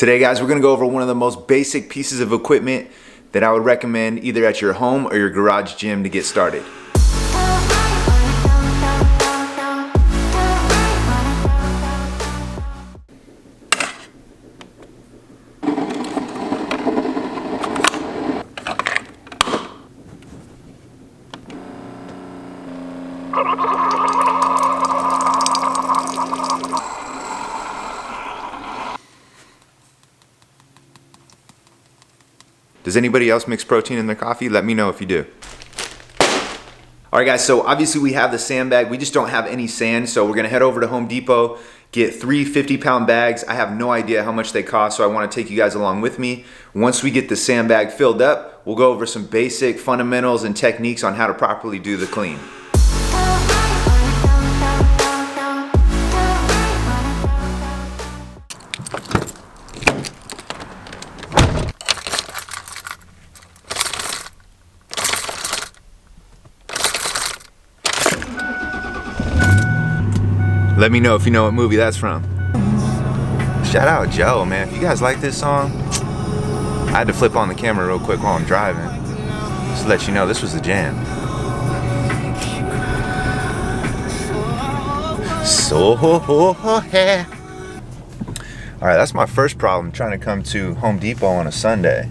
Today, guys, we're gonna go over one of the most basic pieces of equipment that I would recommend either at your home or your garage gym to get started. Does anybody else mix protein in their coffee? Let me know if you do. All right, guys, so obviously we have the sandbag. We just don't have any sand, so we're gonna head over to Home Depot, get 3 50-pound bags. I have no idea how much they cost, so I wanna take you guys along with me. Once we get the sandbag filled up, we'll go over some basic fundamentals and techniques on how to properly do the clean. Let me know if you know what movie that's from. Shout out Joe, man. If you guys like this song, I had to flip on the camera real quick while I'm driving. Just to let you know, this was the jam. So, yeah. All right, that's my first problem, trying to come to Home Depot on a Sunday.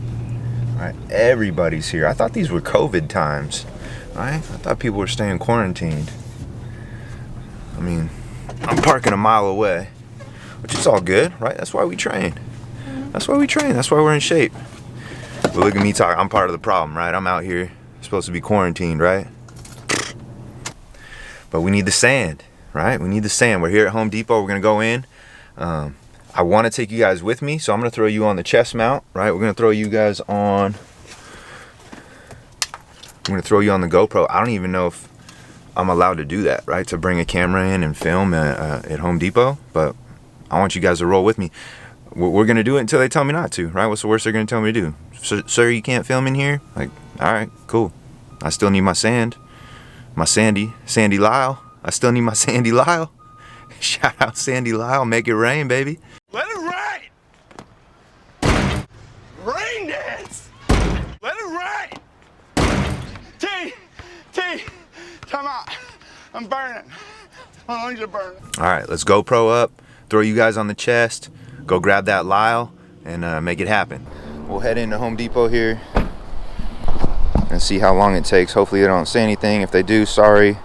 All right, everybody's here. I thought these were COVID times, right? I thought people were staying quarantined. I mean, I'm parking a mile away, which is all good, right? That's why we train. That's why we train. That's why we're in shape. But look at me talking. I'm part of the problem, right? I'm out here supposed to be quarantined, right? But we need the sand, right? We need the sand. We're here at Home Depot. We're going to go in. I want to take you guys with me, so I'm going to throw you on the chest mount, right? We're going to throw you guys on. I'm going to throw you on the GoPro. I don't even know if I'm allowed to do that, right? To bring a camera in and film at Home Depot, but I want you guys to roll with me. We're gonna do it until they tell me not to, right? What's the worst they're gonna tell me to do? Sir, you can't film in here? Like, all right, cool. I still need my sand, my Sandy Lyle. I still need my Sandy Lyle. Shout out Sandy Lyle, make it rain, baby. Let it rain! Rain dance! Let it rain! T! Come on, I'm burning. My lungs are burning. All right, let's GoPro up, throw you guys on the chest, go grab that Lyle, and make it happen. We'll head into Home Depot here and see how long it takes. Hopefully they don't say anything. If they do, sorry.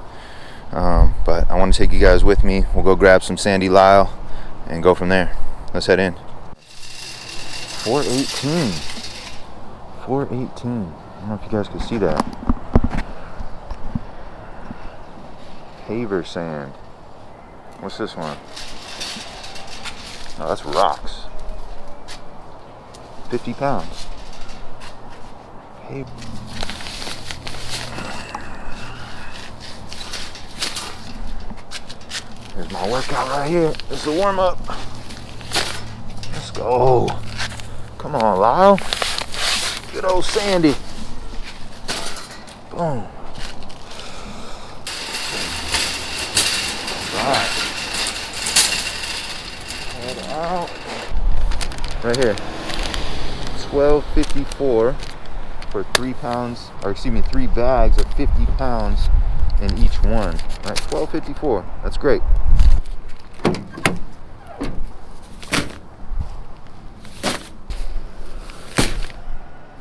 But I want to take you guys with me. We'll go grab some Sandy Lyle and go from there. Let's head in. 418. 418. I don't know if you guys can see that. Paver sand. What's this one? Oh, that's rocks. 50 pounds. Here's my workout right here. This is a warm up. Let's go. Come on, Lyle. Good old Sandy. Boom. Head out. Right here. 12.54 for 3 pounds, or excuse me, 3 bags of 50 pounds in each one. All right, 12.54. That's great.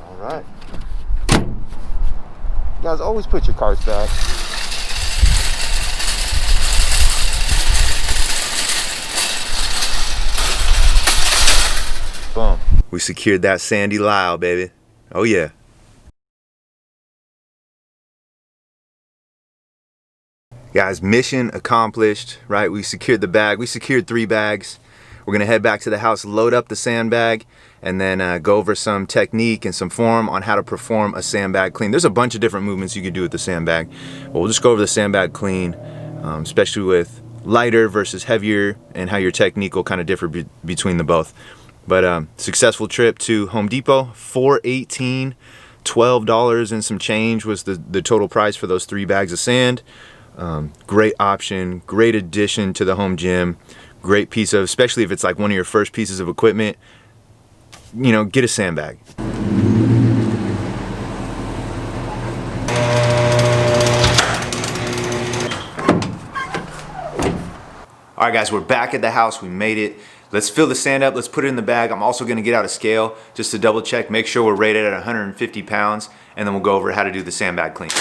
All right. You guys always put your carts back. Boom. We secured that Sandy Lyle, baby. Oh yeah. Guys, mission accomplished, right? We secured the bag. We secured 3 bags. We're gonna head back to the house, load up the sandbag, and then go over some technique and some form on how to perform a sandbag clean. There's a bunch of different movements you can do with the sandbag, but we'll just go over the sandbag clean, especially with lighter versus heavier and how your technique will kind of differ between the both. But successful trip to Home Depot, $418, $12 and some change was the total price for those 3 bags of sand. Great option, great addition to the home gym, great piece of, especially if it's like one of your first pieces of equipment, you know, get a sandbag. All right guys, we're back at the house, we made it. Let's fill the sand up, let's put it in the bag. I'm also gonna get out a scale just to double check, make sure we're rated at 150 pounds, and then we'll go over how to do the sandbag clean.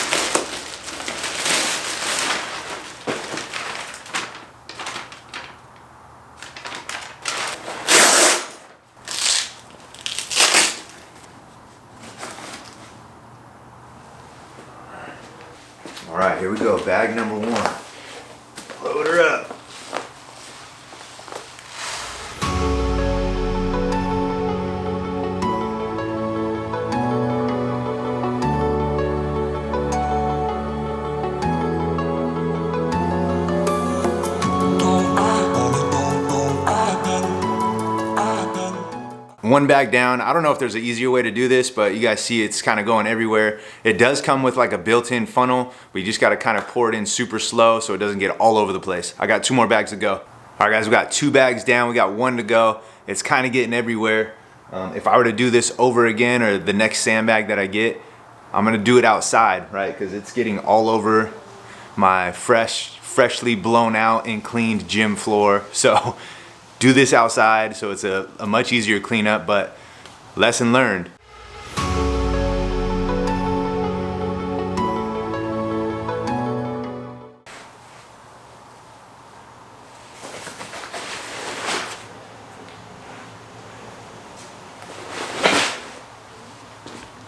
All right, here we go, bag number 1. Load her up. One bag down. I don't know if there's an easier way to do this, but you guys see it's kind of going everywhere. It does come with like a built-in funnel, but you just got to kind of pour it in super slow so it doesn't get all over the place. I got 2 more bags to go. All right guys, we got 2 bags down, we got 1 to go. It's kind of getting everywhere. If I were to do this over again, or the next sandbag that I get, I'm gonna do it outside, right? Because it's getting all over my freshly blown out and cleaned gym floor. So do this outside, so it's a much easier cleanup, but lesson learned.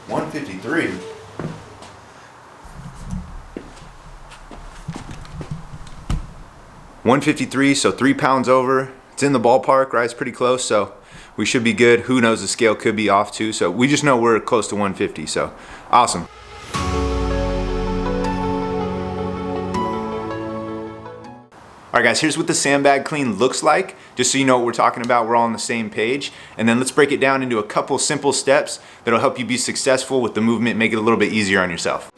$153. $153, so 3 pounds over. It's in the ballpark, right? It's pretty close, so we should be good. Who knows, the scale could be off too, so we just know we're close to 150, so awesome. All right guys, here's what the sandbag clean looks like, just so you know what we're talking about, we're all on the same page. And then let's break it down into a couple simple steps that'll help you be successful with the movement, make it a little bit easier on yourself.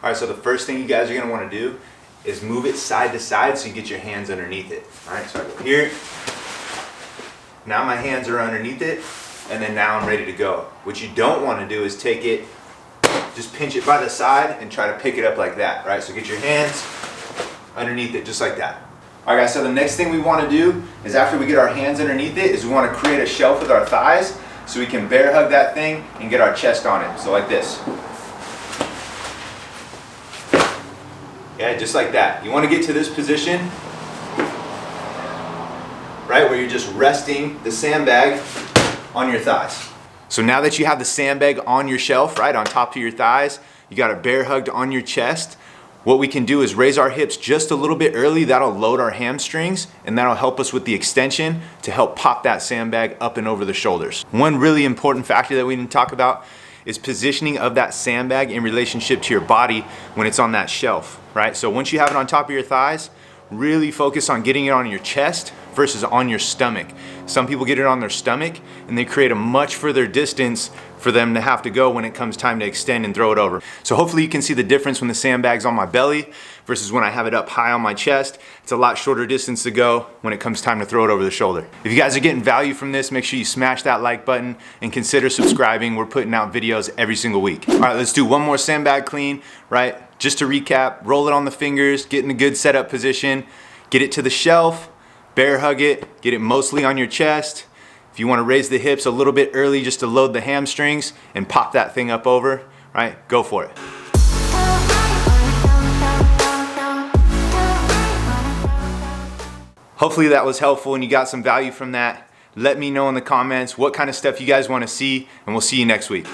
All right, so the first thing you guys are gonna wanna do is move it side to side so you get your hands underneath it. All right, so I go here. Now my hands are underneath it, and then now I'm ready to go. What you don't wanna do is take it, just pinch it by the side and try to pick it up like that, right? So get your hands underneath it, just like that. All right guys, so the next thing we wanna do is, after we get our hands underneath it, is we wanna create a shelf with our thighs so we can bear hug that thing and get our chest on it, so like this. Yeah, just like that. You want to get to this position, right, where you're just resting the sandbag on your thighs. So now that you have the sandbag on your shelf, right, on top of your thighs, you got it bear hugged on your chest, what we can do is raise our hips just a little bit early. That'll load our hamstrings, and that'll help us with the extension to help pop that sandbag up and over the shoulders. One really important factor that we didn't talk about is positioning of that sandbag in relationship to your body when it's on that shelf, right? So once you have it on top of your thighs, really focus on getting it on your chest versus on your stomach. Some people get it on their stomach and they create a much further distance for them to have to go when it comes time to extend and throw it over. So hopefully you can see the difference when the sandbag's on my belly versus when I have it up high on my chest. It's a lot shorter distance to go when it comes time to throw it over the shoulder. If you guys are getting value from this, make sure you smash that like button and consider subscribing. We're putting out videos every single week. All right, let's do one more sandbag clean, right? Just to recap, roll it on the fingers, get in a good setup position, get it to the shelf, bear hug it, get it mostly on your chest. If you want to raise the hips a little bit early just to load the hamstrings and pop that thing up over, right? Go for it. Hopefully that was helpful and you got some value from that. Let me know in the comments what kind of stuff you guys want to see, and we'll see you next week.